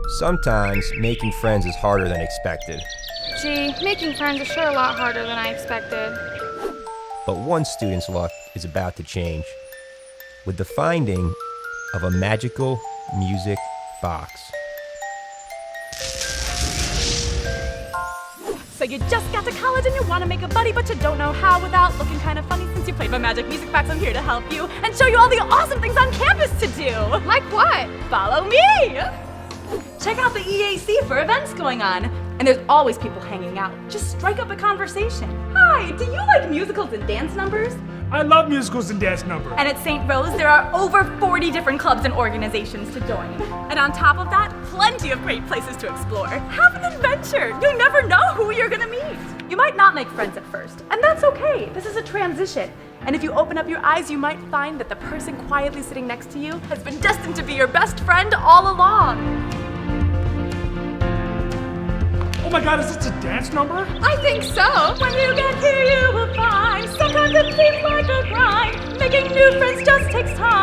Sometimes making friends is harder than expected. Gee, making friends is sure a lot harder than I expected. But one student's luck is about to change with the finding of a magical music box. So you just got to college and you want to make a buddy, but you don't know how without looking kind of funny. Since you played my magic music box, I'm here to help you and show you all the awesome things on campus to do. Like what? Follow me! Check out the EAC for events going on. And there's always people hanging out. Just strike up a conversation. Hi, do you like musicals and dance numbers? I love musicals and dance numbers. And at St. Rose, there are over 40 different clubs and organizations to join. And on top of that, plenty of great places to explore. Have an adventure. You never know who you're gonna meet. You might not make friends at first, and that's okay. This is a transition. And if you open up your eyes, you might find that the person quietly sitting next to you has been destined to be your best friend all along. Oh my god, is this a dance number? I think so. When you get here, you will find sometimes it seems like a grind. Making new friends just takes time.